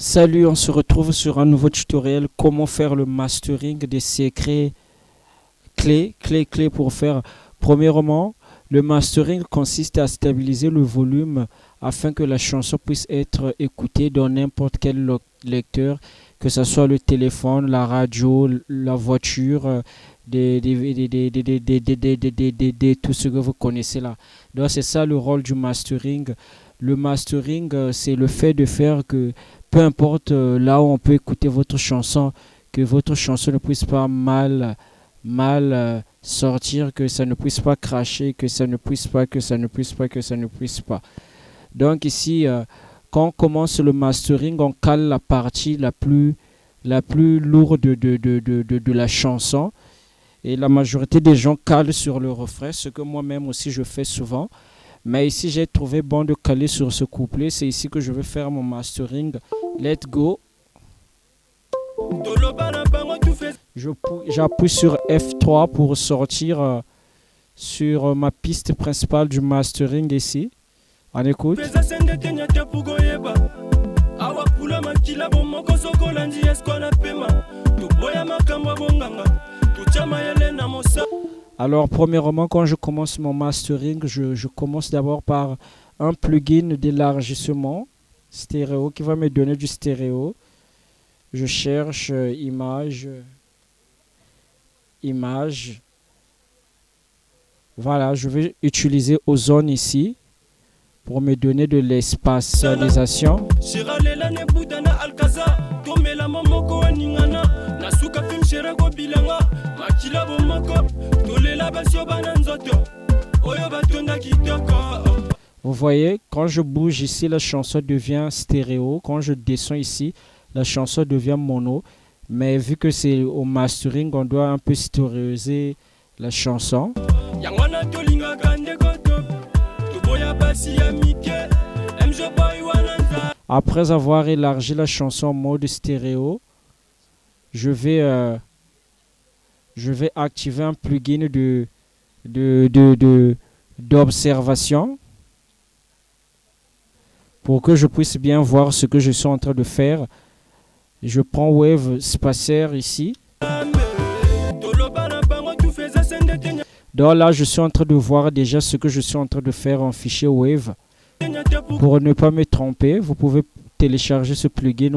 Salut, on se retrouve sur un nouveau tutoriel comment faire le mastering des secrets clés pour faire. Premièrement, le mastering consiste à stabiliser le volume afin que la chanson puisse être écoutée dans n'importe quel lecteur, que ce soit le téléphone, la radio, la voiture, tout ce que vous connaissez là. Donc c'est ça le rôle du mastering. Le mastering, c'est le fait de faire que peu importe là où on peut écouter votre chanson, que votre chanson ne puisse pas mal sortir, que ça ne puisse pas cracher, que ça ne puisse pas. Donc ici, quand on commence le mastering, on cale la partie la plus lourde de la chanson. Et la majorité des gens calent sur le refrain, ce que moi-même aussi je fais souvent. Mais ici, j'ai trouvé bon de caler sur ce couplet. C'est ici que je vais faire mon mastering. Let's go. J'appuie sur F3 pour sortir sur ma piste principale du mastering ici. On écoute. Alors premièrement, quand je commence mon mastering, je commence d'abord par un plugin d'élargissement stéréo qui va me donner du stéréo. Je cherche image. Voilà, je vais utiliser Ozone ici pour me donner de l'espacialisation. Vous voyez, quand je bouge ici, la chanson devient stéréo. Quand je descends ici, la chanson devient mono. Mais vu que c'est au mastering, on doit un peu stéréoiser la chanson. Après avoir élargi la chanson en mode stéréo, je vais activer un plugin d'observation pour que je puisse bien voir ce que je suis en train de faire. Je prends Wave Spacer ici. Donc là, je suis en train de voir déjà ce que je suis en train de faire en fichier Wave. Pour ne pas me tromper, vous pouvez télécharger ce plugin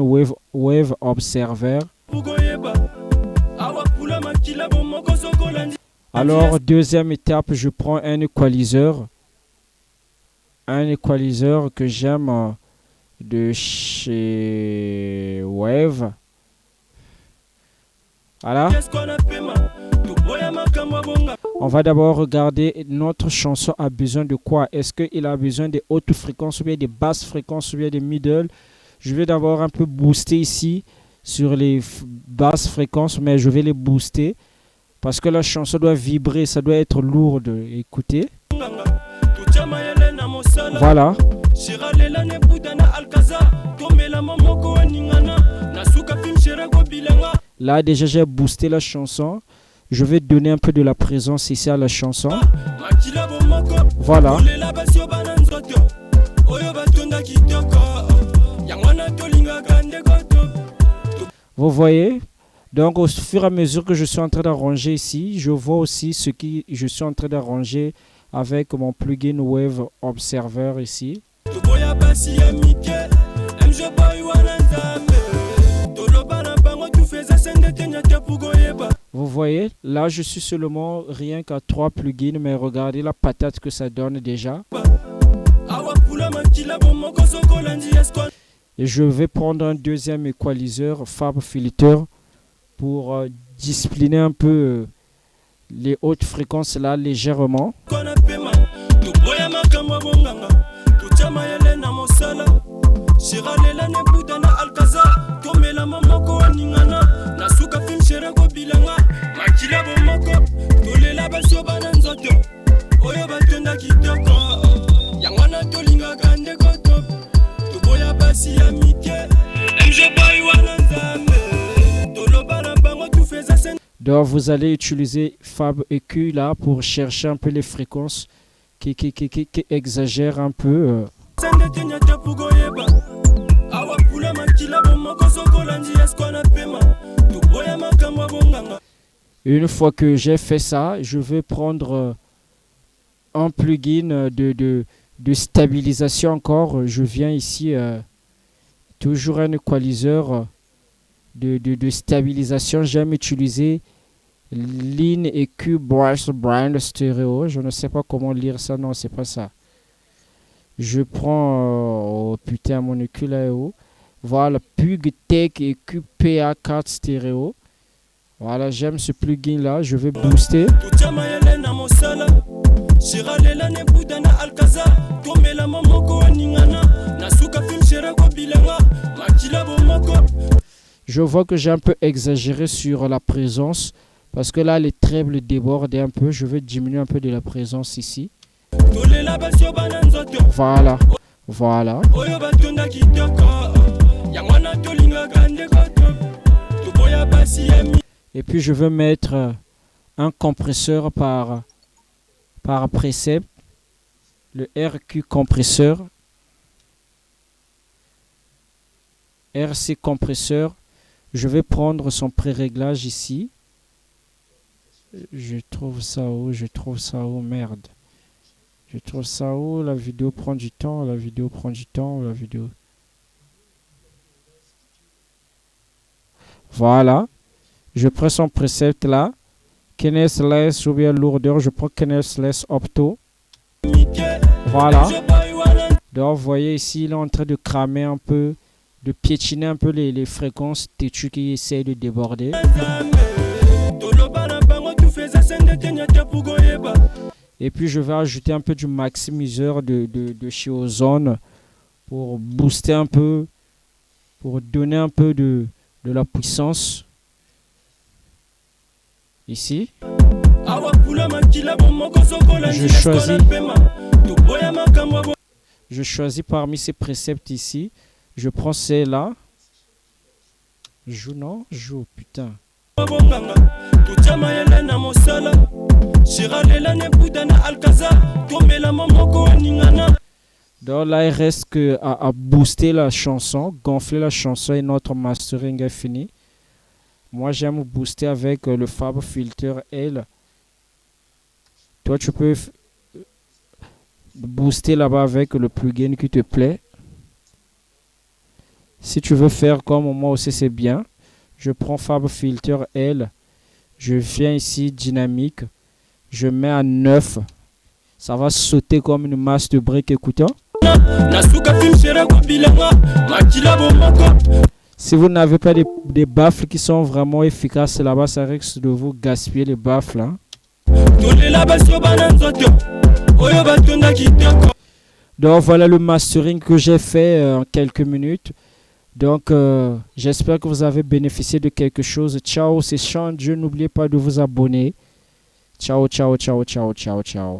Wave Observer. Alors, deuxième étape, je prends un équaliseur. Un équaliseur que j'aime de chez Wave. Voilà. On va d'abord regarder notre chanson a besoin de quoi. Est-ce qu'il a besoin des hautes fréquences ou bien des basses fréquences ou bien des middle. Je vais d'abord un peu booster ici sur les basses fréquences, mais je vais les booster parce que la chanson doit vibrer, ça doit être lourde. Écoutez. Voilà. Là déjà j'ai boosté la chanson. Je vais donner un peu de la présence ici à la chanson. Voilà. Vous voyez? Donc au fur et à mesure que je suis en train d'arranger ici, je vois aussi ce que je suis en train d'arranger avec mon plugin Wave Observer ici. Vous voyez, là je suis seulement rien qu'à 3 plugins, mais regardez la patate que ça donne déjà. Et je vais prendre un deuxième équaliseur Fab Filter pour discipliner un peu les hautes fréquences là légèrement. Donc vous allez utiliser Fab EQ là pour chercher un peu les fréquences qui exagèrent un peu. Une fois que j'ai fait ça, je vais prendre un plugin de stabilisation encore. Je viens ici, toujours un équaliseur de stabilisation. J'aime utiliser Lean EQ Brass Brand Stereo. Je ne sais pas comment lire ça. Non, c'est pas ça. Je prends... oh putain, mon EQ là-haut. Voilà, Pug Tech EQ PA4 Stereo. Voilà, j'aime ce plugin là. Je vais booster. Je vois que j'ai un peu exagéré sur la présence. Parce que là, les trebles débordent un peu. Je vais diminuer un peu de la présence ici. Voilà. Voilà. Et puis je vais mettre un compresseur par précepte. Le RQ compresseur. RC compresseur. Je vais prendre son pré-réglage ici. Je trouve ça où? Je trouve ça où? Merde. Je trouve ça où? La vidéo prend du temps. La vidéo prend du temps. La vidéo. Voilà. Je prends son précepte là. Keyless ou bien lourdeur. Je prends Keyless Opto. Voilà. Donc vous voyez ici, il est en train de cramer un peu, de piétiner un peu les fréquences têtues qui essayent de déborder. Et puis je vais ajouter un peu du maximiseur de chez Ozone pour booster un peu, pour donner un peu de la puissance. Ici. Je choisis parmi ces préceptes ici. Je prends celle-là. Joue, putain. Donc là, il reste que à booster la chanson, gonfler la chanson et notre mastering est fini. Moi, j'aime booster avec le Fab Filter L. Toi, tu peux booster là-bas avec le plugin qui te plaît. Si tu veux faire comme moi aussi, c'est bien. Je prends Fab Filter L. Je viens ici, dynamique. Je mets à 9. Ça va sauter comme une masse de briques écoutant. Si vous n'avez pas des baffles qui sont vraiment efficaces là-bas, ça risque de vous gaspiller les baffles. Hein. Donc voilà le mastering que j'ai fait en quelques minutes. Donc j'espère que vous avez bénéficié de quelque chose. Ciao, c'est Sean. N'oubliez pas de vous abonner. Ciao, ciao, ciao, ciao, ciao, ciao.